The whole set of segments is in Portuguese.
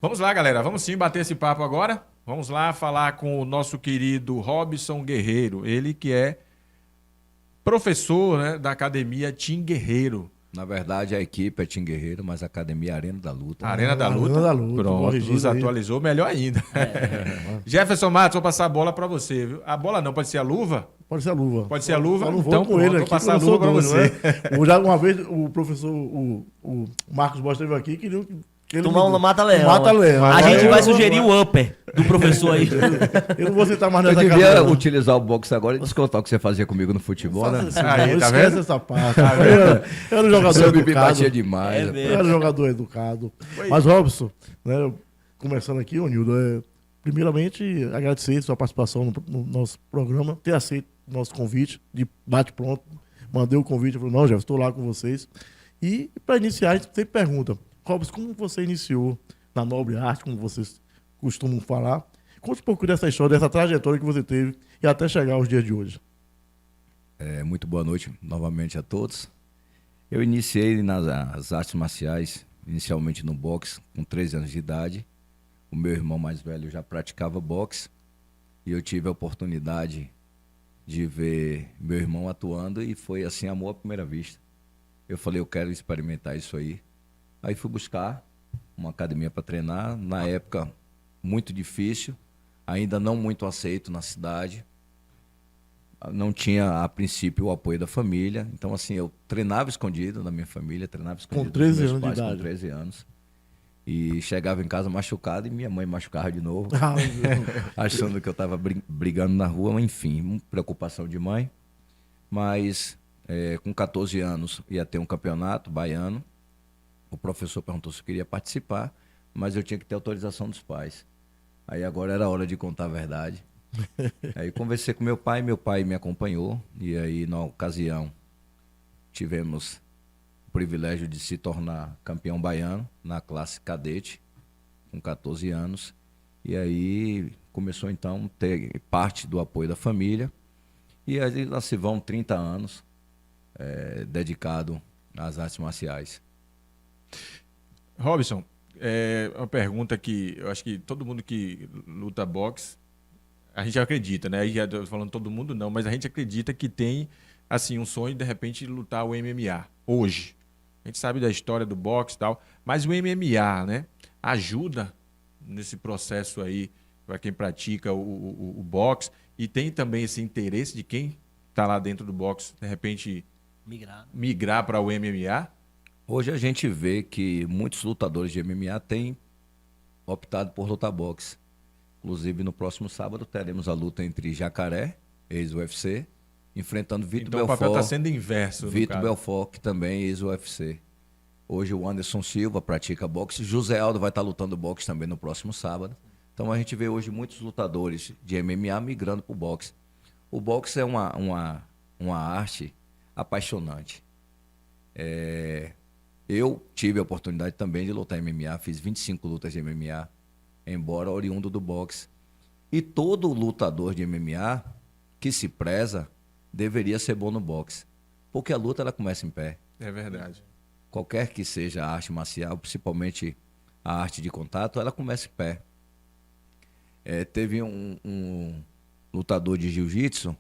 Vamos lá, galera. Vamos sim bater esse papo agora. Vamos lá falar com o nosso querido Robson Guerreiro. Ele que é professor, né, da Academia Tim Guerreiro. Na verdade, a equipe é Tim Guerreiro, mas a academia é Arena da Luta. Arena da Luta. Arena da Luta, Pronto, corrigido nos aí. atualizou melhor ainda. Jefferson Matos, vou passar a bola para você, viu? A bola não, pode ser a luva? Pode ser a luva. Pode ser a luva? Eu não vou Então, com pronto, ele vou aqui, passar porque a eu luva pra sou doido, você. né? Já uma vez o professor, o Marcos Bosta esteve aqui e queria que ele Tomar um mata-leão. Mata-leão. A gente vai sugerir o upper do professor aí. Eu não vou sentar mais Eu nessa devia cadeira. utilizar o boxe agora e descontar o que você fazia comigo no futebol, né? Aí, Não tá esquece vendo? essa parte. Eu era um jogador Seu bibi educado. batia demais. É rapaz. mesmo. Eu era um jogador educado. Mas, Robson, né, começando aqui, ô Nildo, primeiramente agradecer sua participação no nosso programa, ter aceito o nosso convite de bate-pronto. Mandei o convite, falei, não, Jeff, estou lá com vocês. E, para iniciar, a gente sempre pergunta, Robson, como você iniciou na nobre arte, como vocês costumam falar? Conte um pouco dessa história, dessa trajetória que você teve e até chegar aos dias de hoje. Muito boa noite novamente a todos. Eu iniciei nas artes marciais, inicialmente no boxe, com 13 anos de idade. O meu irmão mais velho já praticava boxe e eu tive a oportunidade de ver meu irmão atuando e foi assim, amor à primeira vista. Eu falei, eu quero experimentar isso aí. Aí fui buscar uma academia para treinar, na época muito difícil, ainda não muito aceito na cidade. Não tinha, a princípio, o apoio da família. Então, assim, eu treinava escondido da minha família, treinava escondido dos 13 meus anos de pais, idade. com 13 anos. E chegava em casa machucado e minha mãe machucava de novo, achando que eu estava brigando na rua. Enfim, preocupação de mãe. Mas, com 14 anos, ia ter um campeonato baiano. O professor perguntou se eu queria participar, mas eu tinha que ter autorização dos pais. Aí agora era a hora de contar a verdade. Aí conversei com meu pai me acompanhou, e aí na ocasião tivemos o privilégio de se tornar campeão baiano na classe cadete, com 14 anos, e aí começou então a ter parte do apoio da família, e aí lá se vão 30 anos dedicado às artes marciais. Robson, uma pergunta que eu acho que todo mundo que luta boxe, a gente acredita, né? Aí já tô falando todo mundo não, mas a gente acredita que tem assim um sonho de repente de lutar o MMA hoje. A gente sabe da história do boxe e tal, mas o MMA, né, ajuda nesse processo aí para quem pratica o boxe e tem também esse interesse de quem está lá dentro do boxe, de repente migrar para o MMA. Hoje a gente vê que muitos lutadores de MMA têm optado por lutar boxe. Inclusive, no próximo sábado, teremos a luta entre Jacaré, ex-UFC, enfrentando Vitor Então o Belfort. papel está sendo inverso. no Vitor caso. Belfort, que também é ex-UFC. Hoje o Anderson Silva pratica boxe. José Aldo vai estar lutando boxe também no próximo sábado. Então a gente vê hoje muitos lutadores de MMA migrando para o boxe. O boxe é uma arte apaixonante. Eu tive a oportunidade também de lutar MMA, fiz 25 lutas de MMA, embora oriundo do boxe. E todo lutador de MMA que se preza deveria ser bom no boxe, porque a luta ela começa em pé. É verdade. Qualquer que seja a arte marcial, principalmente a arte de contato, ela começa em pé. Teve um lutador de jiu-jitsu,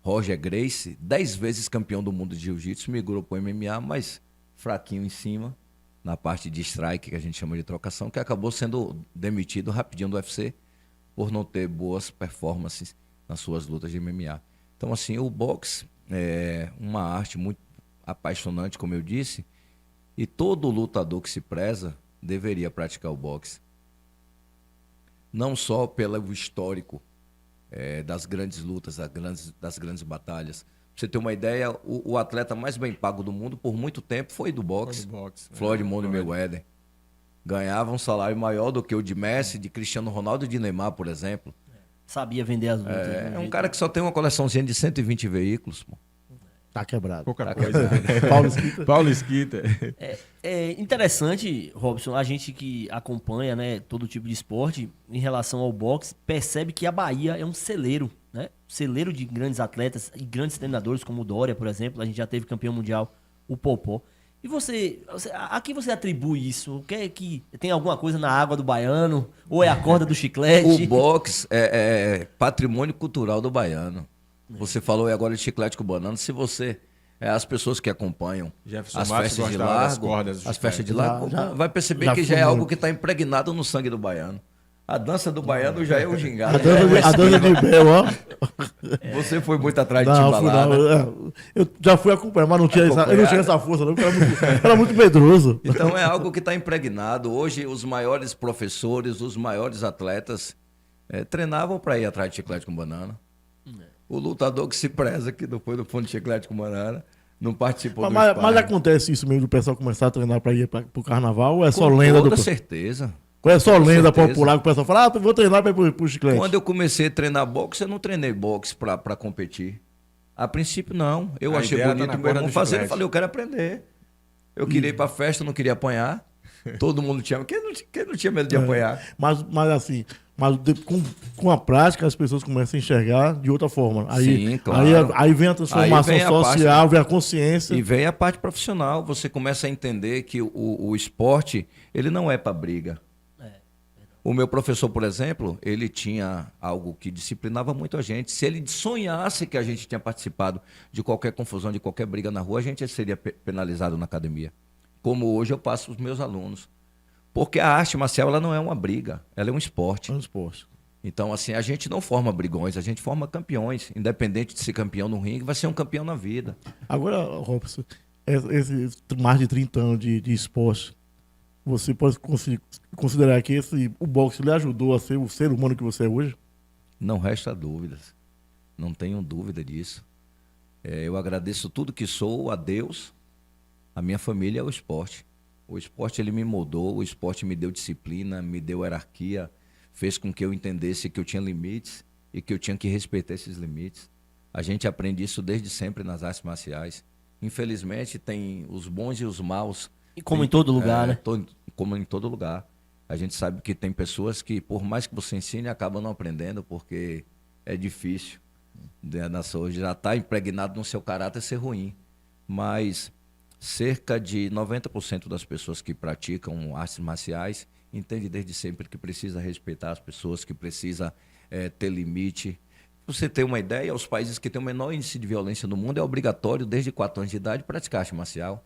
Roger Gracie, 10 vezes campeão do mundo de jiu-jitsu, migrou para o MMA, mas fraquinho em cima, na parte de strike, que a gente chama de trocação, que acabou sendo demitido rapidinho do UFC por não ter boas performances nas suas lutas de MMA. Então, assim, o boxe é uma arte muito apaixonante, como eu disse, e todo lutador que se preza deveria praticar o boxe. Não só pelo histórico das grandes lutas, das grandes batalhas. Pra você ter uma ideia, o atleta mais bem pago do mundo por muito tempo foi do boxe. Floyd Mayweather. Ganhava um salário maior do que o de Messi, de Cristiano Ronaldo e de Neymar, por exemplo. Sabia vender as lutas. É um cara que só tem uma coleçãozinha de 120 veículos, pô. Tá quebrado. Pouca coisa. Paulo Esquita. Paulo Esquita. É interessante, Robson, a gente que acompanha, né, todo tipo de esporte em relação ao boxe, percebe que a Bahia é um celeiro, né? Celeiro de grandes atletas e grandes treinadores, como o Dória, por exemplo. A gente já teve campeão mundial, o Popó. E a que você atribui isso? O que é que tem alguma coisa na água do baiano? Ou é a corda do chiclete? O boxe é patrimônio cultural do baiano. Você falou agora de chiclete com banana. Se você... as pessoas que acompanham Jefferson as Matos festas de gostava das largo, cordas do as chiclete. festas de largo, vai perceber já que fui já é algo muito. que está impregnado no sangue do baiano. A dança do baiano já é o A gingado. dança de Bel, ó. Você foi muito atrás de Não, fui timbalada. não. Eu já fui acompanhar, mas eu não tinha Acompanhar. essa força, não, porque era muito medroso. Então é algo que está impregnado. Hoje, os maiores professores, os maiores atletas treinavam para ir atrás de chiclete com banana. O lutador que se preza, que não foi no fundo de chiclete com banana, não participou do Mas sparring. acontece isso mesmo do pessoal começar a treinar para ir pro carnaval? Ou é só Com lenda toda do. certeza. Ou é só com lenda certeza. popular que o pessoal fala, vou treinar para ir pro chiclete? Quando eu comecei a treinar boxe, eu não treinei boxe para competir. A princípio, não. Eu A achei ideia tá bonito na meu corda irmão do fazer. Eu chiclete. falei, eu quero aprender. Eu queria ir pra festa, não queria apanhar. Todo mundo tinha. Quem não tinha medo de apanhar? Mas assim, com a prática as pessoas começam a enxergar de outra forma. Aí, Sim, claro. aí vem a transformação Aí vem a social, vem a consciência. E vem a parte profissional. Você começa a entender que o esporte, ele não é para briga. O meu professor, por exemplo, ele tinha algo que disciplinava muito a gente. Se ele sonhasse que a gente tinha participado de qualquer confusão, de qualquer briga na rua, a gente seria penalizado na academia. Como hoje eu passo para os meus alunos. Porque a arte marcial ela não é uma briga, ela é um esporte. É um esporte. Então, assim, a gente não forma brigões, a gente forma campeões. Independente de ser campeão no ringue, vai ser um campeão na vida. Agora, Robson, esse mais de 30 anos de esporte, você pode considerar que o boxe lhe ajudou a ser o ser humano que você é hoje? Não resta dúvidas. Não tenho dúvida disso. Eu agradeço tudo que sou a Deus, a minha família e ao esporte. O esporte ele me moldou, o esporte me deu disciplina, me deu hierarquia, fez com que eu entendesse que eu tinha limites e que eu tinha que respeitar esses limites. A gente aprende isso desde sempre nas artes marciais. Infelizmente, tem os bons e os maus. E como em todo lugar, né? Como em todo lugar. A gente sabe que tem pessoas que, por mais que você ensine, acabam não aprendendo, porque é difícil. Hoje já está impregnado no seu caráter ser ruim. Mas cerca de 90% das pessoas que praticam artes marciais entendem desde sempre que precisa respeitar as pessoas, que precisa ter limite. Pra você ter uma ideia, os países que têm o menor índice de violência no mundo é obrigatório, desde 4 anos de idade, praticar arte marcial.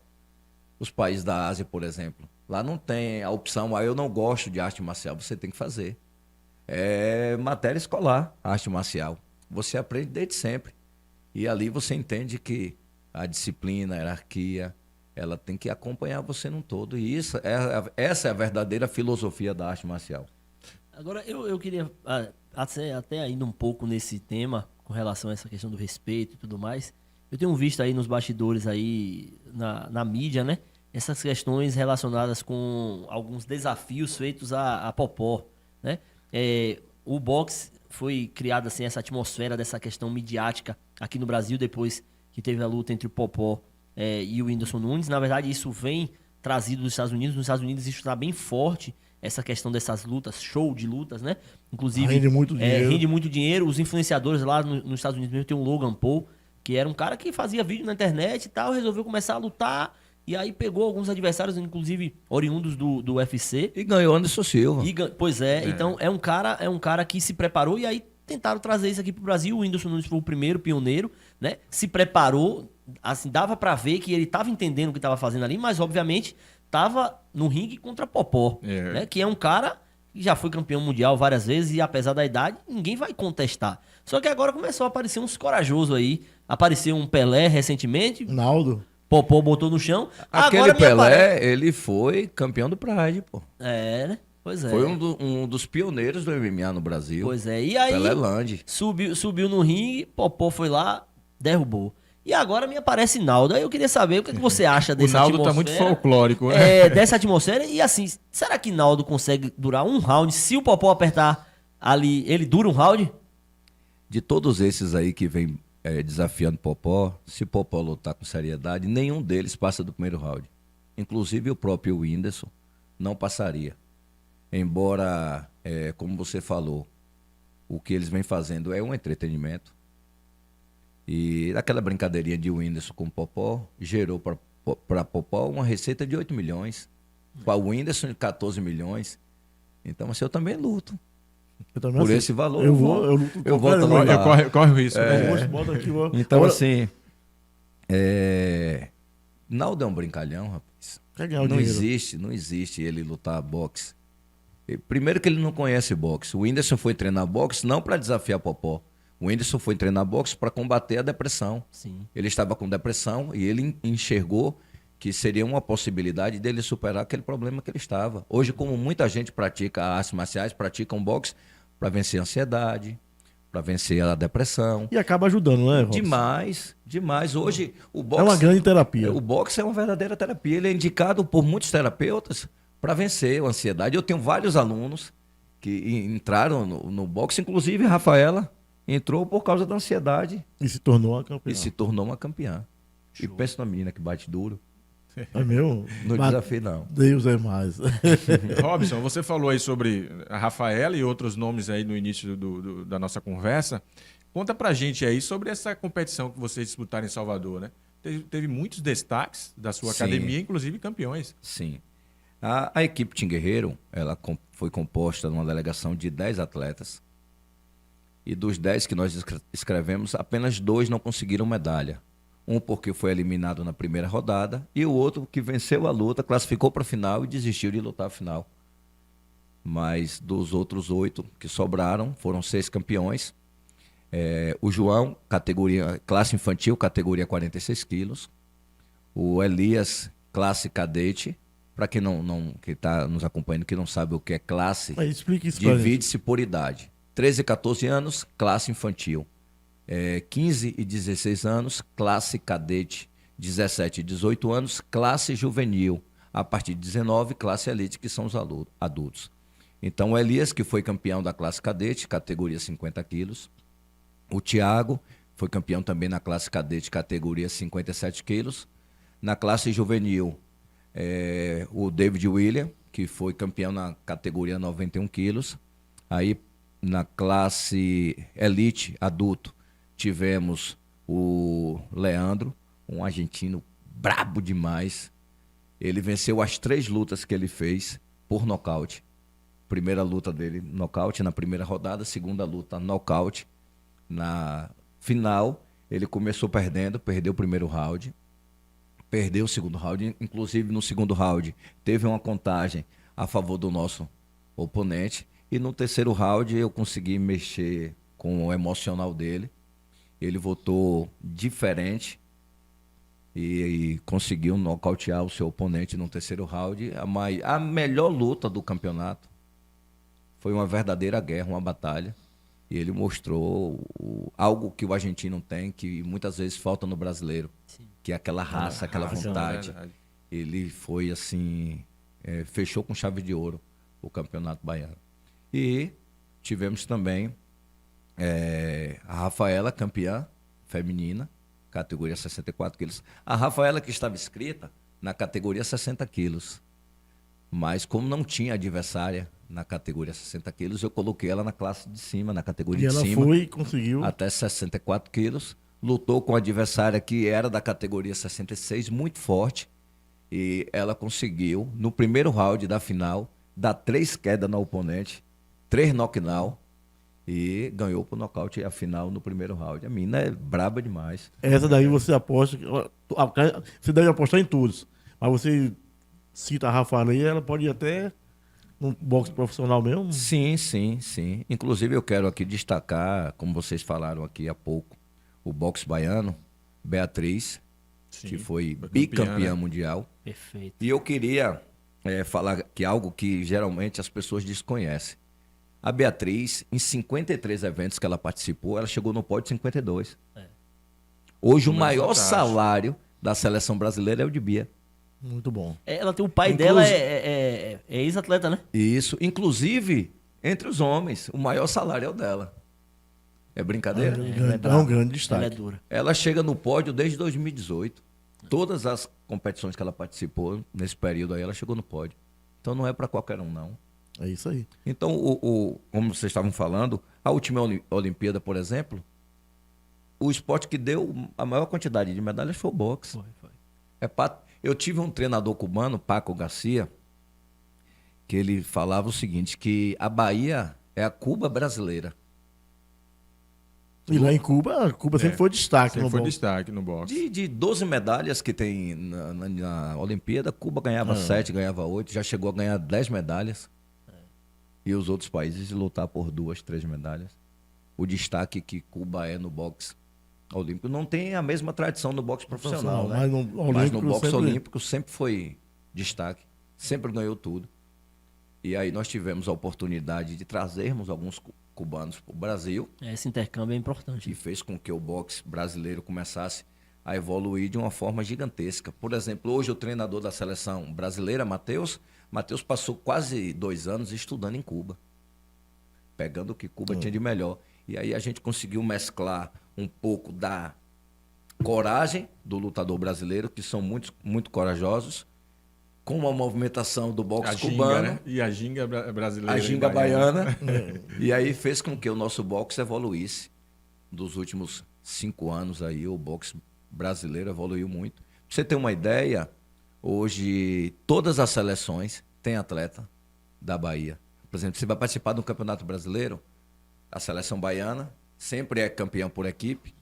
Os países da Ásia, por exemplo, lá não tem a opção, eu não gosto de arte marcial, você tem que fazer. É matéria escolar, arte marcial. Você aprende desde sempre. E ali você entende que a disciplina, a hierarquia, ela tem que acompanhar você num todo. E essa é a verdadeira filosofia da arte marcial. Agora, eu queria, até indo um pouco nesse tema, com relação a essa questão do respeito e tudo mais, eu tenho visto aí nos bastidores aí, na mídia, né? Essas questões relacionadas com alguns desafios feitos a Popó, né? O boxe foi criada assim, essa atmosfera dessa questão midiática aqui no Brasil, depois que teve a luta entre o Popó e o Whindersson Nunes. Na verdade, isso vem trazido dos Estados Unidos. Nos Estados Unidos isso está bem forte, essa questão dessas lutas, show de lutas, né? Inclusive, Rende muito dinheiro. Rende muito dinheiro. Os influenciadores lá nos Estados Unidos mesmo, tem o Logan Paul, que era um cara que fazia vídeo na internet e tal, resolveu começar a lutar, e aí pegou alguns adversários, inclusive oriundos do UFC. E ganhou Anderson Silva. Pois é, então é um cara que se preparou, e aí tentaram trazer isso aqui pro Brasil. O Whindersson Nunes foi o primeiro pioneiro, né? Se preparou, assim, dava pra ver que ele tava entendendo o que tava fazendo ali, mas obviamente tava no ringue contra Popó, né? Que é um cara que já foi campeão mundial várias vezes e apesar da idade, ninguém vai contestar. Só que agora começou a aparecer uns corajosos aí. Apareceu um Pelé recentemente. Naldo. Popó botou no chão. Aquele Agora Pelé, ele foi campeão do Pride, pô. né? Pois é. Foi um dos pioneiros do MMA no Brasil. Pois é. E aí, Pelé Land. subiu no ringue, Popó foi lá, derrubou. E agora me aparece Naldo. Aí eu queria saber o que você acha dessa Naldo atmosfera. tá muito folclórico, né? Dessa atmosfera. E assim, será que Naldo consegue durar um round? Se o Popó apertar ali, ele dura um round? De todos esses aí que vem desafiando Popó, se Popó lutar com seriedade, nenhum deles passa do primeiro round. Inclusive o próprio Whindersson não passaria. Embora, como você falou, o que eles vêm fazendo é um entretenimento. E aquela brincadeirinha de Whindersson com Popó gerou para para Popó uma receita de 8 milhões. Para o Whindersson de 14 milhões. Então, assim, eu também luto. Eu também Por aceito. esse valor, eu luto eu qualquer volto um. lá. Corre o risco. né? Eu boto aqui, Então, Agora, assim, Naldo é um brincalhão, rapaz. quer ganhar o Não dinheiro. não existe ele lutar boxe. Primeiro que ele não conhece boxe. O Whindersson foi treinar boxe não para desafiar Popó. O Whindersson foi treinar boxe para combater a depressão. Sim. Ele estava com depressão e ele enxergou que seria uma possibilidade dele superar aquele problema que ele estava. Hoje, como muita gente pratica artes marciais, praticam boxe para vencer a ansiedade, para vencer a depressão. E acaba ajudando, né, Robson? Demais, demais. Hoje, o boxe... É uma grande terapia. O boxe é uma verdadeira terapia. Ele é indicado por muitos terapeutas para vencer a ansiedade. Eu tenho vários alunos que entraram no boxe, inclusive a Rafaela entrou por causa da ansiedade E se tornou uma campeã. e se tornou uma campeã. E pensa na menina que bate duro. É meu? No desafio, não. Deus é mais. Robson, você falou aí sobre a Rafaela e outros nomes aí no início da nossa conversa. Conta pra gente aí sobre essa competição que vocês disputaram em Salvador, né? Teve muitos destaques da sua Sim. academia, inclusive campeões. Sim. A equipe Tim Guerreiro, ela foi composta numa delegação de 10 atletas. E dos 10 que nós escrevemos, apenas 2 não conseguiram medalha. Um porque foi eliminado na primeira rodada e o outro que venceu a luta, classificou para a final e desistiu de lutar a final. Mas dos outros 8 que sobraram, foram 6 campeões. O João, classe infantil, categoria 46 quilos. O Elias, classe cadete. Para quem que está nos acompanhando, que não sabe o que é classe, Mas explica isso pra gente. divide-se por idade. 13 e 14 anos, classe infantil. 15 e 16 anos, classe cadete. 17 e 18 anos, classe juvenil. A partir de 19, classe elite, que são os adultos. Então, o Elias, que foi campeão da classe cadete, categoria 50 quilos. O Thiago foi campeão também na classe cadete, categoria 57 quilos. Na classe juvenil, o David William, que foi campeão na categoria 91 quilos. Aí, na classe elite, adulto, tivemos o Leandro, um argentino brabo demais. Ele venceu as 3 lutas que ele fez por nocaute. Primeira luta dele, nocaute na primeira rodada. Segunda luta, nocaute. Na final, ele começou perdendo, perdeu o primeiro round. Perdeu o segundo round. Inclusive, no segundo round, teve uma contagem a favor do nosso oponente. E no terceiro round, eu consegui mexer com o emocional dele. Ele votou diferente e conseguiu nocautear o seu oponente no terceiro round. A melhor luta do campeonato. Foi uma verdadeira guerra, uma batalha. E ele mostrou algo que o argentino tem, que muitas vezes falta no brasileiro. Sim. Que é aquela raça, aquela vontade. Ele foi assim, fechou com chave de ouro o campeonato baiano. E tivemos também a Rafaela, campeã feminina, categoria 64 quilos. A Rafaela que estava inscrita na categoria 60 quilos. Mas como não tinha adversária na categoria 60 quilos, eu coloquei ela na classe de cima, na categoria de cima. E ela foi e conseguiu. Até 64 quilos. Lutou com a adversária que era da categoria 66, muito forte. E ela conseguiu, no primeiro round da final, dar 3 quedas no oponente, 3 knockdown. E ganhou por nocaute a final no primeiro round. A mina é braba demais. Essa daí você aposta. Você deve apostar em todos. Mas você cita a Rafaela aí, ela pode ir até no boxe profissional mesmo? Sim, sim, sim. Inclusive eu quero aqui destacar, como vocês falaram aqui há pouco, o boxe baiano, Beatriz, Sim, que foi campeã, bicampeã né? mundial. Perfeito. E eu queria falar que algo que geralmente as pessoas desconhecem. A Beatriz, em 53 eventos que ela participou, ela chegou no pódio 52. Hoje o maior fantástico. salário da seleção brasileira é o de Bia. Muito bom. Ela tem o pai Inclusive- dela é ex-atleta, né? Isso, inclusive, entre os homens, o maior salário é o dela. É brincadeira? É um grande Ela é destaque. dura. Ela chega no pódio desde 2018. Todas as competições que ela participou nesse período aí, ela chegou no pódio. Então não é para qualquer um, não. É isso aí. Então, como vocês estavam falando, a última Olimpíada, por exemplo, o esporte que deu a maior quantidade de medalhas foi o boxe. Foi. Eu tive um treinador cubano, Paco Garcia, que ele falava o seguinte, que a Bahia é a Cuba brasileira. E lá em Cuba, sempre foi destaque Sempre no foi boxe. destaque no boxe. De 12 medalhas que tem na Olimpíada, Cuba ganhava 7, ganhava 8, já chegou a ganhar 10 medalhas. E os outros países lutar por 2, 3 medalhas. O destaque que Cuba é no boxe olímpico não tem a mesma tradição no boxe profissional, né? Mas no boxe olímpico sempre foi destaque, sempre ganhou tudo. E aí nós tivemos a oportunidade de trazermos alguns cubanos para o Brasil. Esse intercâmbio é importante. E fez com que o boxe brasileiro começasse a evoluir de uma forma gigantesca. Por exemplo, hoje o treinador da seleção brasileira, Matheus passou quase 2 anos estudando em Cuba, pegando o que Cuba tinha de melhor. E aí a gente conseguiu mesclar um pouco da coragem do lutador brasileiro, que são muito, muito corajosos, com uma movimentação do boxe cubano, né? E a ginga brasileira. a ginga baiana. E aí fez com que o nosso boxe evoluísse. Dos últimos 5 anos aí, o boxe brasileiro evoluiu muito. Pra você ter uma ideia, hoje todas as seleções têm atleta da Bahia. Por exemplo, você vai participar de um campeonato brasileiro, a seleção baiana sempre é campeã por equipe.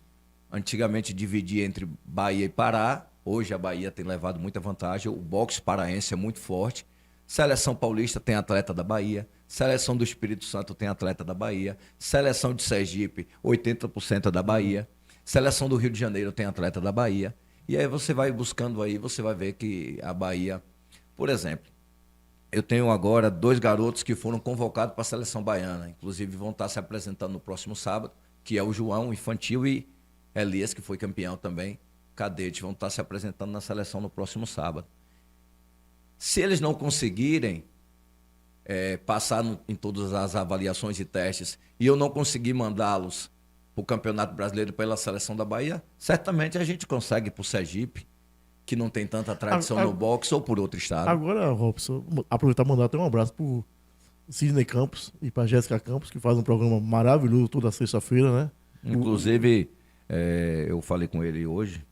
Antigamente dividia entre Bahia e Pará. Hoje a Bahia tem levado muita vantagem. O boxe paraense é muito forte. Seleção paulista tem atleta da Bahia. Seleção do Espírito Santo tem atleta da Bahia. Seleção de Sergipe, 80% é da Bahia. Seleção do Rio de Janeiro tem atleta da Bahia. E aí você vai buscando aí, você vai ver que a Bahia... Por exemplo, eu tenho agora 2 garotos que foram convocados para a seleção baiana. Inclusive vão estar se apresentando no próximo sábado, que é o João Infantil e Elias, que foi campeão também. Cadete, vão estar se apresentando na seleção no próximo sábado. Se eles não conseguirem passar em todas as avaliações e testes e eu não conseguir mandá-los para o Campeonato Brasileiro pela seleção da Bahia, certamente a gente consegue para o Sergipe, que não tem tanta tradição no boxe, ou por outro estado. Agora, Robson, aproveitar e mandar até um abraço para Sidney Campos e para Jéssica Campos, que faz um programa maravilhoso toda sexta-feira, né? Inclusive, eu falei com ele hoje.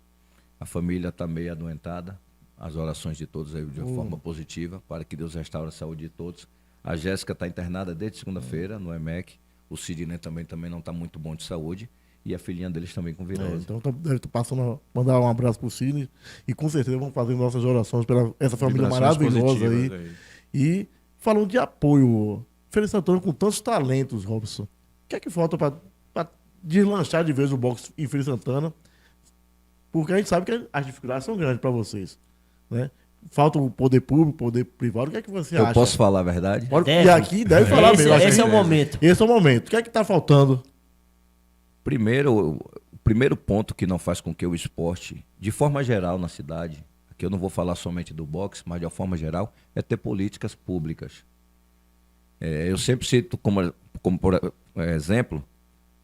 A família está meio adoentada. As orações de todos aí de uma forma positiva, para que Deus restaure a saúde de todos. A Jéssica está internada desde segunda-feira no EMEC. O Sidney também não está muito bom de saúde. E a filhinha deles também com virose. Então deve estar passando mandar um abraço para o Sidney. E com certeza vamos fazer nossas orações pela essa família maravilhosa aí. E falando de apoio, Feira de Santana com tantos talentos, Robson. O que é que falta para deslanchar de vez o boxe em Feira de Santana? Porque a gente sabe que as dificuldades são grandes para vocês, né? Falta o poder público, poder privado. O que é que você acha? Eu posso falar a verdade? E aqui deve falar mesmo. Esse é o momento. Esse é o momento. O que é que está faltando? Primeiro, o primeiro ponto que não faz com que o esporte, de forma geral na cidade, aqui eu não vou falar somente do boxe, mas de uma forma geral, é ter políticas públicas. Eu sempre cito como por exemplo,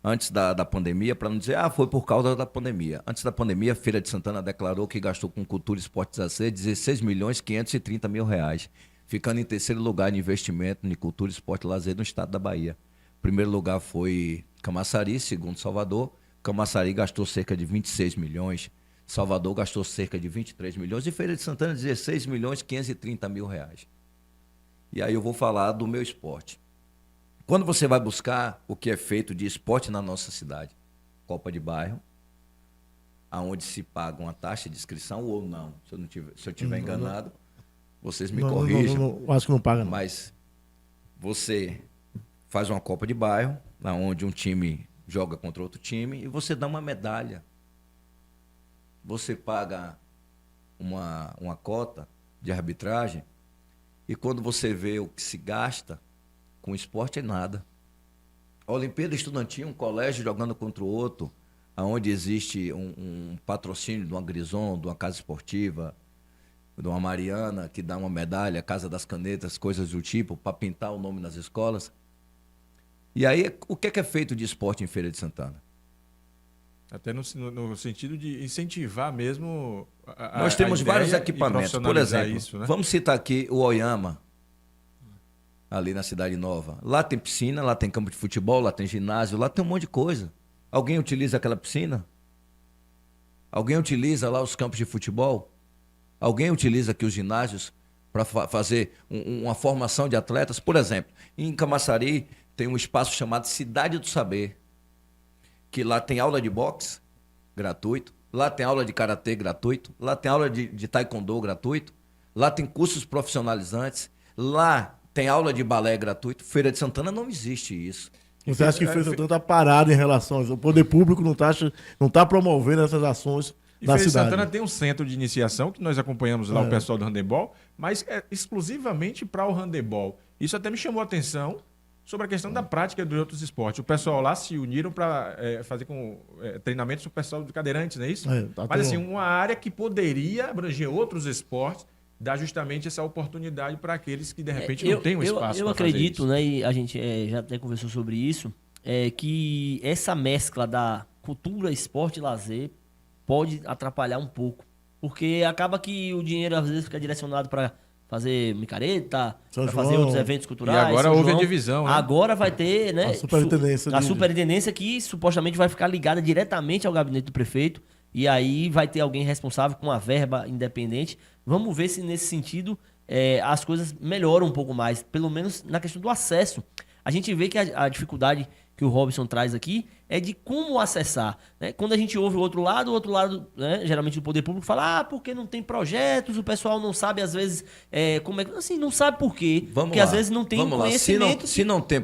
antes da pandemia, para não dizer, foi por causa da pandemia. Antes da pandemia, a Feira de Santana declarou que gastou com cultura e esportes a ser 16.530.000 reais, ficando em terceiro lugar em investimento em cultura, esporte e lazer no estado da Bahia. Primeiro lugar foi Camaçari, segundo Salvador. Camaçari gastou cerca de 26 milhões, Salvador gastou cerca de 23 milhões e Feira de Santana 16.530.000 reais. E aí eu vou falar do meu esporte. Quando você vai buscar o que é feito de esporte na nossa cidade, Copa de Bairro, aonde se paga uma taxa de inscrição ou não, se eu tiver enganado, vocês me corrijam. Acho que não paga não. Mas você faz uma Copa de Bairro, onde um time joga contra outro time e você dá uma medalha. Você paga uma cota de arbitragem e quando você vê o que se gasta com esporte é nada. A Olimpíada Estudantil, um colégio jogando contra o outro, onde existe um patrocínio de uma Grison, de uma casa esportiva, de uma Mariana, que dá uma medalha, Casa das Canetas, coisas do tipo, para pintar o nome nas escolas. E aí, o que é feito de esporte em Feira de Santana? Até no sentido de incentivar mesmo Nós temos vários equipamentos. Por exemplo, isso, né? Vamos citar aqui o Oyama, ali na Cidade Nova. Lá tem piscina, lá tem campo de futebol, lá tem ginásio, lá tem um monte de coisa. Alguém utiliza aquela piscina? Alguém utiliza lá os campos de futebol? Alguém utiliza aqui os ginásios para fazer uma formação de atletas? Por exemplo, em Camaçari tem um espaço chamado Cidade do Saber, que lá tem aula de boxe gratuito, lá tem aula de karatê gratuito, lá tem aula de taekwondo gratuito, lá tem cursos profissionalizantes, lá tem aula de balé gratuito. Feira de Santana não existe isso. Você acha que Feira de Santana está parado em relação ao poder público, não tá promovendo essas ações E na Feira de cidade? Santana tem um centro de iniciação, que nós acompanhamos lá o pessoal do handebol, mas é exclusivamente para o handebol. Isso até me chamou a atenção sobre a questão da prática de outros esportes. O pessoal lá se uniram para fazer treinamentos com o pessoal de cadeirantes, não é isso? Mas assim, uma área que poderia abranger outros esportes, dar justamente essa oportunidade para aqueles que de repente não têm um espaço. Eu acredito, né, e a gente já até conversou sobre isso, que essa mescla da cultura, esporte e lazer pode atrapalhar um pouco. Porque acaba que o dinheiro às vezes fica direcionado para fazer micareta, para fazer outros eventos culturais. E agora houve a divisão, né? Agora vai ter, né? A superintendência que supostamente vai ficar ligada diretamente ao gabinete do prefeito. E aí vai ter alguém responsável com uma verba independente. Vamos ver se nesse sentido as coisas melhoram um pouco mais. Pelo menos na questão do acesso. A gente vê que a dificuldade que o Robson traz aqui é de como acessar, né? Quando a gente ouve o outro lado, né, geralmente o poder público fala, porque não tem projetos, o pessoal não sabe às vezes como é que... Assim, não sabe por quê. Porque às vezes não tem conhecimento. Se não tem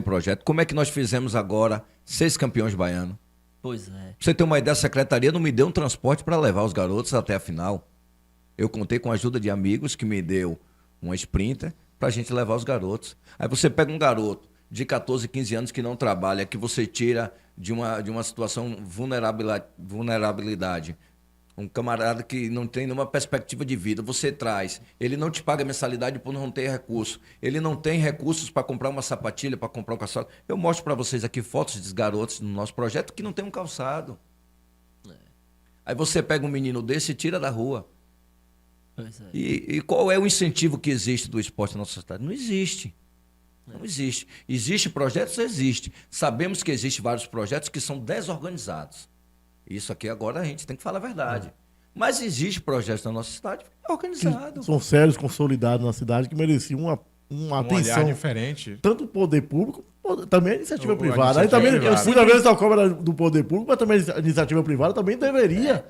projeto, como é que nós fizemos agora 6 campeões baianos? Pois é. Pra você ter uma ideia, a secretaria não me deu um transporte para levar os garotos até a final. Eu contei com a ajuda de amigos que me deu uma Sprinter pra gente levar os garotos. Aí você pega um garoto de 14, 15 anos que não trabalha, que você tira de uma situação vulnerabilidade. Um camarada que não tem nenhuma perspectiva de vida, você traz. Ele não te paga mensalidade por não ter recurso. Ele não tem recursos para comprar uma sapatilha, para comprar um calçado. Eu mostro para vocês aqui fotos dos garotos no nosso projeto que não tem um calçado. Aí você pega um menino desse e tira da rua. E qual é o incentivo que existe do esporte na nossa cidade? Não existe. Não existe. Existe projetos? Existe. Sabemos que existem vários projetos que são desorganizados. Isso aqui agora a gente tem que falar a verdade. Mas existe projetos na nossa cidade organizados. São sérios, consolidados na cidade, que mereciam uma atenção. Olhar diferente. Tanto do poder público, também a iniciativa privada. Aí também, muitas vezes a cobra do poder público, mas também a iniciativa privada também deveria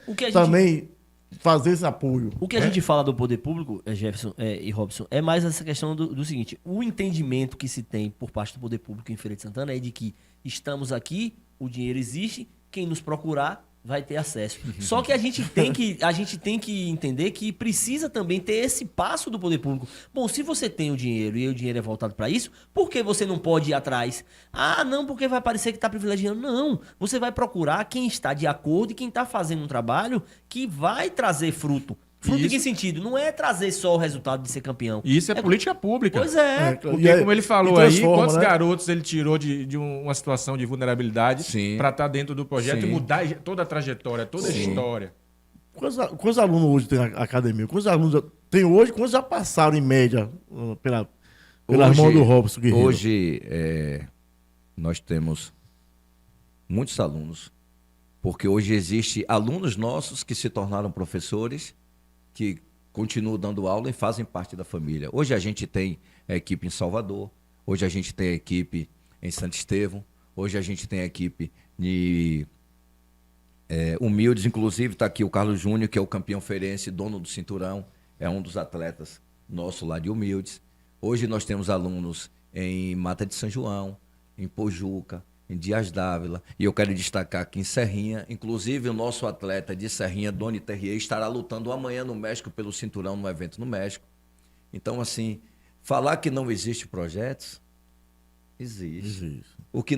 fazer esse apoio. O que a gente fala do poder público, Jefferson e Robson, é mais essa questão do seguinte: o entendimento que se tem por parte do poder público em Feira de Santana é de que estamos aqui, o dinheiro existe, quem nos procurar vai ter acesso. Só que a gente tem que entender que precisa também ter esse passo do poder público. Bom, se você tem o dinheiro e o dinheiro é voltado para isso, por que você não pode ir atrás? Ah, não, porque vai parecer que está privilegiando. Não, você vai procurar quem está de acordo e quem está fazendo um trabalho que vai trazer fruto. Fruto em que sentido? Não é trazer só o resultado de ser campeão. E isso é política pública. Pois é. Porque, como ele falou aí, quantos garotos ele tirou de uma situação de vulnerabilidade para estar dentro do projeto e mudar toda a trajetória, toda a história. Quantos alunos hoje tem a academia? Quantos alunos tem hoje? Quantos já passaram em média pela mão do Robson Guerreiro? Hoje nós temos muitos alunos, porque hoje existem alunos nossos que se tornaram professores, que continuam dando aula e fazem parte da família. Hoje a gente tem a equipe em Salvador, hoje a gente tem a equipe em Santo Estevão, hoje a gente tem a equipe de Humildes, inclusive está aqui o Carlos Júnior, que é o campeão feirense, dono do cinturão, é um dos atletas nosso lá de Humildes. Hoje nós temos alunos em Mata de São João, em Pojuca, em Dias Dávila, e eu quero destacar aqui em Serrinha, inclusive o nosso atleta de Serrinha, Doni Terrier, estará lutando amanhã no México pelo cinturão, no evento no México. Então, assim, falar que não existe projetos, existe. O que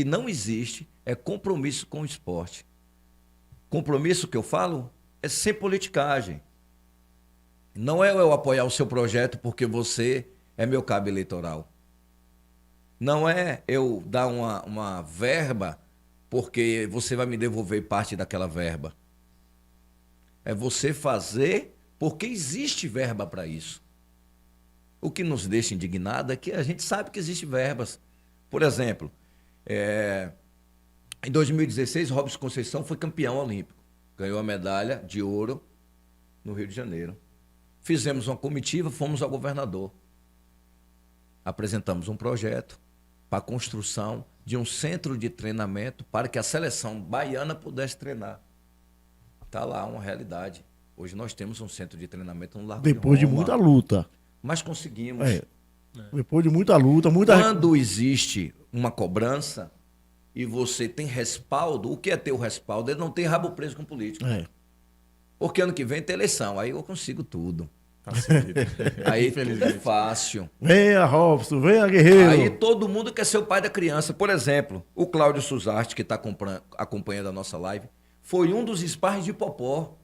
não existe é compromisso com o esporte. Compromisso que eu falo é sem politicagem. Não é eu apoiar o seu projeto porque você é meu cabo eleitoral. Não é eu dar uma verba porque você vai me devolver parte daquela verba. É você fazer porque existe verba para isso. O que nos deixa indignado é que a gente sabe que existem verbas. Por exemplo, em 2016, Robson Conceição foi campeão olímpico. Ganhou a medalha de ouro no Rio de Janeiro. Fizemos uma comitiva, fomos ao governador. Apresentamos um projeto para a construção de um centro de treinamento para que a seleção baiana pudesse treinar. Está lá uma realidade. Hoje nós temos um centro de treinamento no Largo Depois de Roma, muita luta. mas conseguimos. Depois de muita luta, muita... Quando existe uma cobrança e você tem respaldo, o que é ter o respaldo? É não ter rabo preso com político. Porque ano que vem tem eleição, aí eu consigo tudo. Aí tudo é fácil. Venha, Robson, venha, guerreiro. Aí todo mundo quer ser o pai da criança. Por exemplo, o Cláudio Suzarte, que está acompanhando a nossa live, foi um dos sparring de Popó.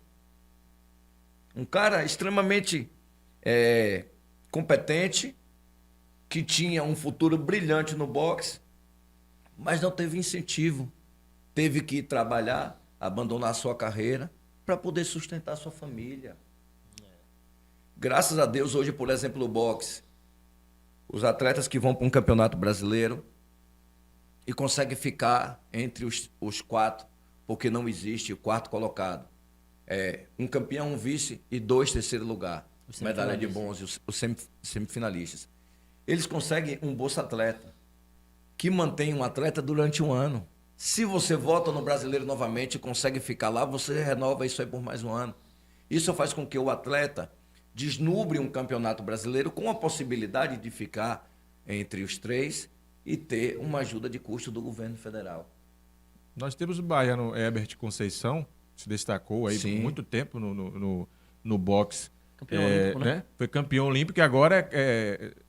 Um cara extremamente competente, que tinha um futuro brilhante no boxe, mas não teve incentivo. Teve que ir trabalhar, abandonar sua carreira, para poder sustentar sua família. Graças a Deus, hoje, por exemplo, no boxe, os atletas que vão para um campeonato brasileiro e conseguem ficar entre os 4, porque não existe o 4º colocado. Um campeão, um vice e 2 terceiro lugar. Medalha de bronze, os semifinalistas. Eles conseguem um Bolsa Atleta, que mantém um atleta durante um ano. Se você volta no brasileiro novamente e consegue ficar lá, você renova isso aí por mais um ano. Isso faz com que o atleta desnubre um campeonato brasileiro com a possibilidade de ficar entre os 3 e ter uma ajuda de custo do governo federal. Nós temos o baiano Herbert Conceição, que se destacou aí por muito tempo no boxe. Campeão olímpico, né? Foi campeão olímpico e agora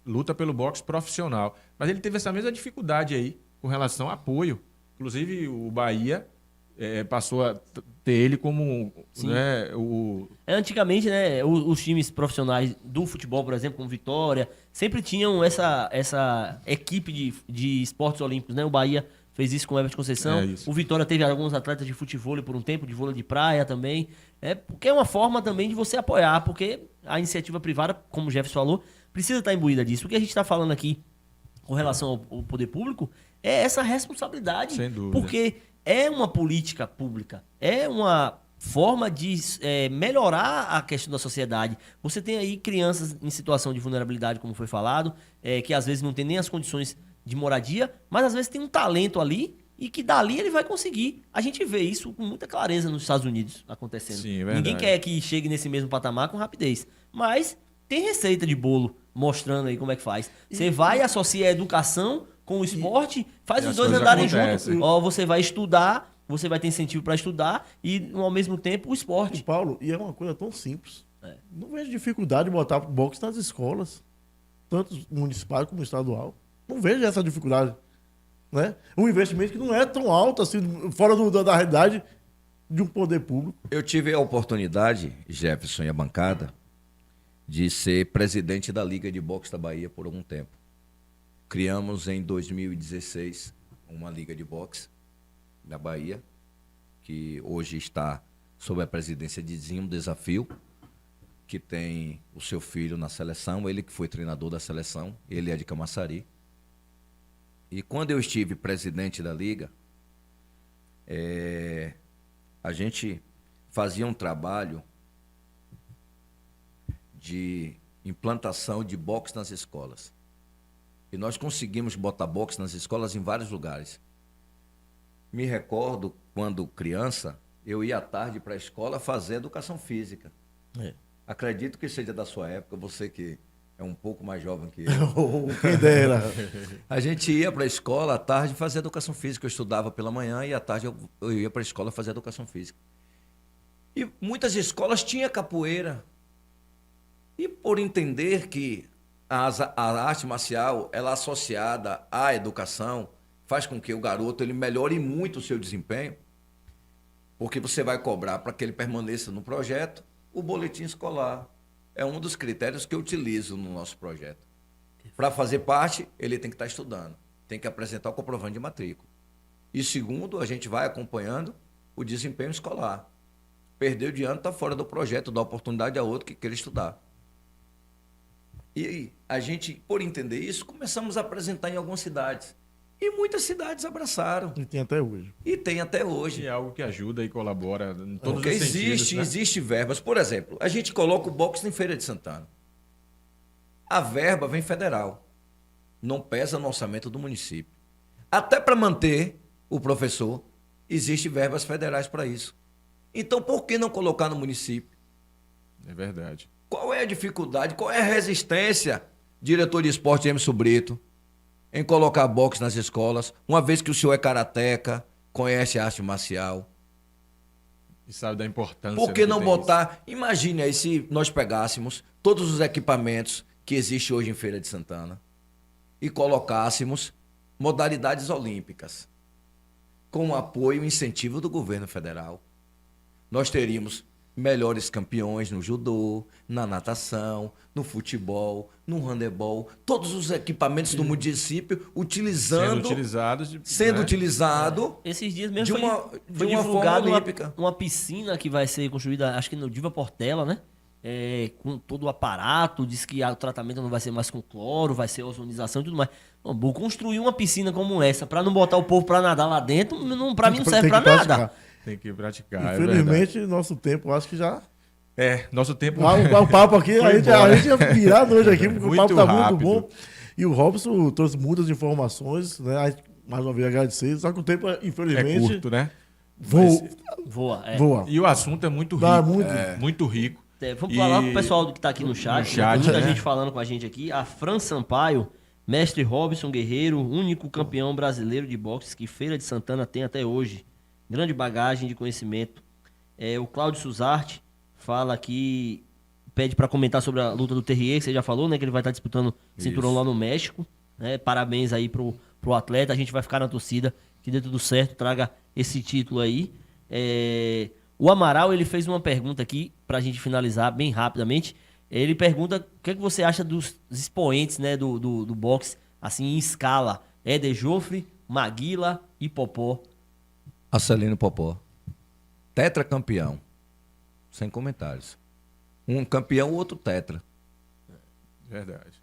luta pelo boxe profissional. Mas ele teve essa mesma dificuldade aí com relação a apoio. Inclusive o Bahia passou a ter ele como Antigamente, né, os times profissionais do futebol, por exemplo, como Vitória, sempre tinham essa equipe de esportes olímpicos, né? O Bahia fez isso com o Herbert Conceição. O Vitória teve alguns atletas de futevôlei por um tempo, de vôlei de praia também. Porque é uma forma também de você apoiar, porque a iniciativa privada, como o Jefferson falou, precisa estar imbuída disso. O que a gente está falando aqui com relação ao poder público é essa responsabilidade. Sem dúvida. Porque é uma política pública, é uma forma de melhorar a questão da sociedade. Você tem aí crianças em situação de vulnerabilidade, como foi falado, que às vezes não tem nem as condições de moradia, mas às vezes tem um talento ali e que dali ele vai conseguir. A gente vê isso com muita clareza nos Estados Unidos acontecendo. Sim, é verdade. Ninguém quer que chegue nesse mesmo patamar com rapidez, mas tem receita de bolo mostrando aí como é que faz. Você vai associar a educação com o esporte, faz os dois andarem juntos. Você vai estudar, você vai ter incentivo para estudar e, ao mesmo tempo, o esporte. Paulo, e é uma coisa tão simples. Não vejo dificuldade de botar boxe nas escolas, tanto municipal como estadual. Não vejo essa dificuldade. Né? Um investimento que não é tão alto, assim, fora da realidade de um poder público. Eu tive a oportunidade, Jefferson e a bancada, de ser presidente da Liga de Boxe da Bahia por algum tempo. Criamos em 2016 uma Liga de Boxe da Bahia, que hoje está sob a presidência de Zinho Desafio, que tem o seu filho na seleção, ele que foi treinador da seleção, ele é de Camaçari. E quando eu estive presidente da Liga, a gente fazia um trabalho de implantação de boxe nas escolas. E nós conseguimos botar boxe nas escolas em vários lugares. Me recordo, quando criança, eu ia à tarde para a escola fazer educação física. Acredito que seja da sua época, você que é um pouco mais jovem que eu. Quem dera. A gente ia para a escola à tarde fazer educação física. Eu estudava pela manhã e à tarde eu ia para a escola fazer educação física. E muitas escolas tinham capoeira. E por entender que a arte marcial, ela associada à educação, faz com que o garoto ele melhore muito o seu desempenho, porque você vai cobrar para que ele permaneça no projeto, o boletim escolar. É um dos critérios que eu utilizo no nosso projeto. Para fazer parte, ele tem que estar estudando, tem que apresentar o comprovante de matrícula. E segundo, a gente vai acompanhando o desempenho escolar. Perdeu de ano, está fora do projeto, dá oportunidade a outro que queira estudar. E a gente, por entender isso, começamos a apresentar em algumas cidades. E muitas cidades abraçaram. E tem até hoje. E tem até hoje. E é algo que ajuda e colabora em todos Porque os sentidos, né? existe verbas. Por exemplo, a gente coloca o boxe em Feira de Santana. A verba vem federal. Não pesa no orçamento do município. Até para manter o professor, existem verbas federais para isso. Então, por que não colocar no município? É verdade. Qual é a dificuldade, qual é a resistência, diretor de esporte Emerson Brito, em colocar boxe nas escolas, uma vez que o senhor é karateca, conhece a arte marcial? E sabe da importância. Por que não tem botar? Imagine aí se nós pegássemos todos os equipamentos que existem hoje em Feira de Santana e colocássemos modalidades olímpicas com o apoio e incentivo do governo federal. Nós teríamos melhores campeões no judô, na natação, no futebol, no handebol, todos os equipamentos do município sendo utilizado Esses dias mesmo de foi uma divulgado forma olímpica. uma piscina que vai ser construída, acho que no Diva Portela, né? Com todo o aparato, diz que o tratamento não vai ser mais com cloro, vai ser ozonização e tudo mais. Bom, construir uma piscina como essa, para não botar o povo para nadar lá dentro, para mim não serve para nada. Tem que praticar. Infelizmente, nosso tempo, acho que já. Nosso tempo. O papo aqui, a gente ia virar hoje aqui, porque o papo tá muito rápido. bom. E o Robson trouxe muitas informações, né? A gente, mais uma vez agradecer. Só que o tempo, É infelizmente, curto, né? Voa. voa. E o assunto é muito Dá rico. muito. Muito rico. Vamos falar pro pessoal que tá aqui no chat. chat, Tem muita né? gente falando com a gente aqui. A Fran Sampaio, mestre Robson Guerreiro, único campeão brasileiro de boxe que Feira de Santana tem até hoje. Grande bagagem de conhecimento. O Cláudio Suzarte fala aqui, pede para comentar sobre a luta do Terrier, que você já falou, né? Que ele vai estar disputando cinturão lá no México. Né? Parabéns aí pro atleta. A gente vai ficar na torcida, que dê tudo certo, traga esse título aí. O Amaral, ele fez uma pergunta aqui, pra gente finalizar bem rapidamente. Ele pergunta o que você acha dos expoentes, né, do boxe, assim, em escala. Éder Joffre, Maguila e Popó. Acelino Popó. Tetracampeão. Sem comentários. Um campeão, o outro tetra. Verdade.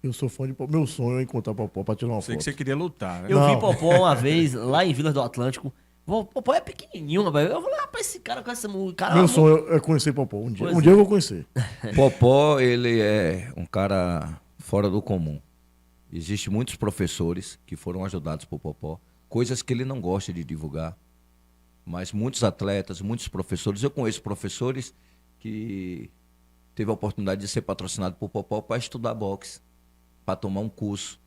Eu sou fã de Popó. Meu sonho é encontrar Popó pra tirar uma Sei foto. que você queria lutar, né? Eu Não. vi Popó uma vez lá em Vilas do Atlântico. O Popó é pequenininho, rapaz. Eu falei, rapaz, esse cara com essa... Cara, Meu sonho é conhecer Popó. Um dia, Pois um dia eu vou conhecer. Popó, ele é um cara fora do comum. Existem muitos professores que foram ajudados por Popó, coisas que ele não gosta de divulgar. Mas muitos atletas, muitos professores, eu conheço professores que teve a oportunidade de ser patrocinado por Popó para estudar boxe, para tomar um curso.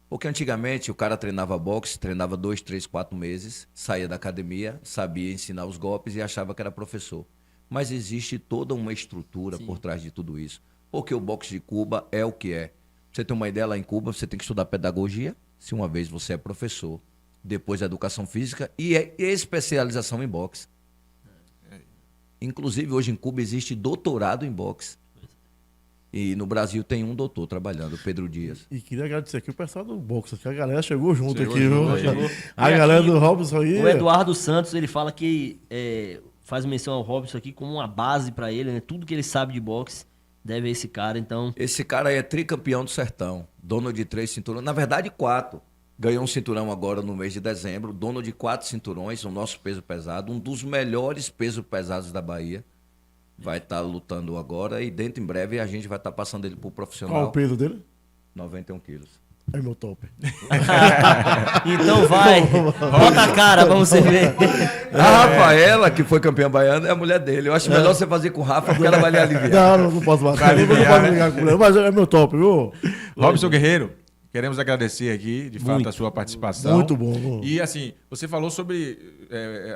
Porque antigamente o cara treinava boxe, treinava 2, 3, 4 meses, saía da academia, sabia ensinar os golpes e achava que era professor. Mas existe toda uma estrutura por trás de tudo isso. Porque o boxe de Cuba é o que é. Pra você ter uma ideia, lá em Cuba você tem que estudar pedagogia, se uma vez você é professor. Depois a educação física e a especialização em boxe. Inclusive, hoje em Cuba existe doutorado em boxe. E no Brasil tem um doutor trabalhando, Pedro Dias. E queria agradecer aqui o pessoal do boxe, que a galera chegou junto Chegou aqui, junto viu? aí. A E galera aqui, do Robson aí. O Eduardo Santos, ele fala que faz menção ao Robson aqui como uma base pra ele, né? Tudo que ele sabe de boxe deve a esse cara, então... Esse cara aí é tricampeão do sertão, dono de 3 cinturões, na verdade 4. Ganhou um cinturão agora no mês de dezembro, dono de 4 cinturões, o nosso peso pesado, um dos melhores pesos pesados da Bahia. Vai estar lutando agora e dentro em breve a gente vai estar passando ele pro Qual profissional. o peso dele? 91 quilos. É meu top. Então vai, bota a cara pra você ver. A Rafaela, que foi campeã baiana, é a mulher dele. Eu acho melhor você fazer com o Rafa, porque ela vai lhe aliviar. Não posso bater. Vai Não aliviar, posso né? brigar com ele. Mas é meu top, viu? Robson Guerreiro, queremos agradecer aqui, de fato, a sua participação. Muito bom. E assim, você falou sobre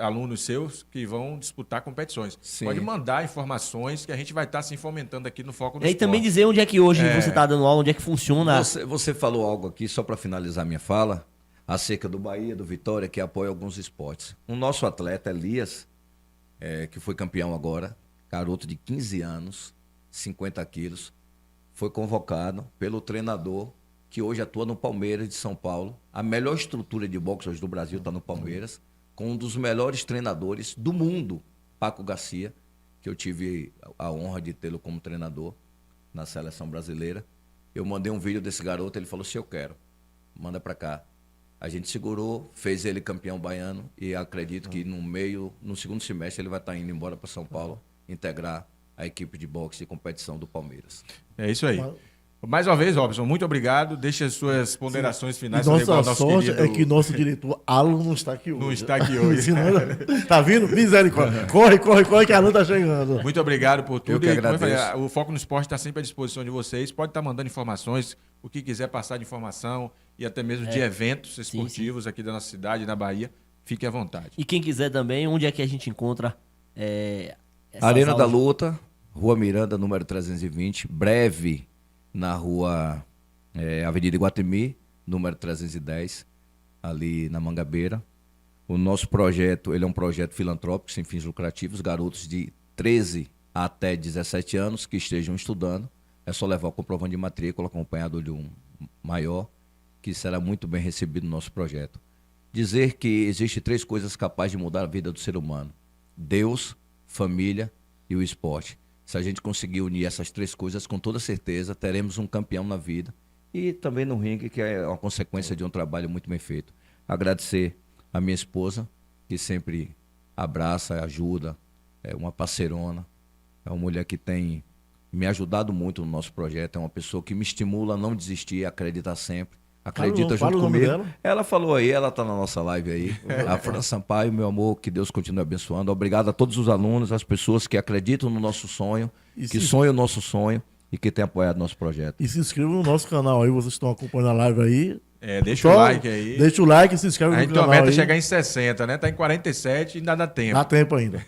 alunos seus que vão disputar competições. Sim. Pode mandar informações que a gente vai estar se fomentando aqui no Foco do E aí Esporte. também dizer onde é que hoje você tá dando aula, onde é que funciona. Você falou algo aqui, só para finalizar minha fala, acerca do Bahia, do Vitória, que apoia alguns esportes. O nosso atleta, Elias, que foi campeão agora, garoto de 15 anos, 50 quilos, foi convocado pelo treinador que hoje atua no Palmeiras de São Paulo. A melhor estrutura de boxe hoje do Brasil está no Palmeiras, com um dos melhores treinadores do mundo, Paco Garcia, que eu tive a honra de tê-lo como treinador na seleção brasileira. Eu mandei um vídeo desse garoto, ele falou, se eu quero, manda para cá. A gente segurou, fez ele campeão baiano e acredito que no segundo semestre, ele vai estar indo embora para São Paulo, integrar a equipe de boxe de competição do Palmeiras. É isso aí. Mais uma vez, Robson, muito obrigado. Deixe as suas ponderações finais. E nossa nosso sorte querido... é que nosso diretor Alan não está aqui hoje. Não está aqui hoje. Senão, tá vindo? Misericórdia. Corre que Alan tá chegando. Muito obrigado por tudo. Eu que agradeço. Como eu falei, o Foco no Esporte está sempre à disposição de vocês. Pode estar mandando informações, o que quiser passar de informação e até mesmo de eventos esportivos aqui da nossa cidade, na Bahia. Fique à vontade. E quem quiser também, onde é que a gente encontra essas Arena da aulas? Luta, Rua Miranda, número 320. Breve na Rua Avenida Iguatemi, número 310, ali na Mangabeira. O nosso projeto, ele é um projeto filantrópico, sem fins lucrativos, garotos de 13 até 17 anos que estejam estudando. É só levar o comprovante de matrícula acompanhado de um maior, que será muito bem recebido no nosso projeto. Dizer que existe 3 coisas capazes de mudar a vida do ser humano: Deus, família e o esporte. Se a gente conseguir unir essas 3 coisas, com toda certeza teremos um campeão na vida e também no ringue, que é uma consequência de um trabalho muito bem feito. Agradecer a minha esposa, que sempre abraça, ajuda, é uma parceirona, é uma mulher que tem me ajudado muito no nosso projeto, é uma pessoa que me estimula a não desistir, a acreditar sempre. Acredita Fala junto o nome comigo. dela. Ela falou aí, ela tá na nossa live aí. A Fran Sampaio, meu amor, que Deus continue abençoando. Obrigado a todos os alunos, as pessoas que acreditam no nosso sonho, que sonham o nosso sonho e que têm apoiado o nosso projeto. E se inscreva no nosso canal aí, vocês estão acompanhando a live aí. Deixa o like aí. Deixa o like e se inscreve A no gente tem canal uma meta aí. chegar em 60, né? Tá em 47 e ainda dá tempo. Dá tempo ainda.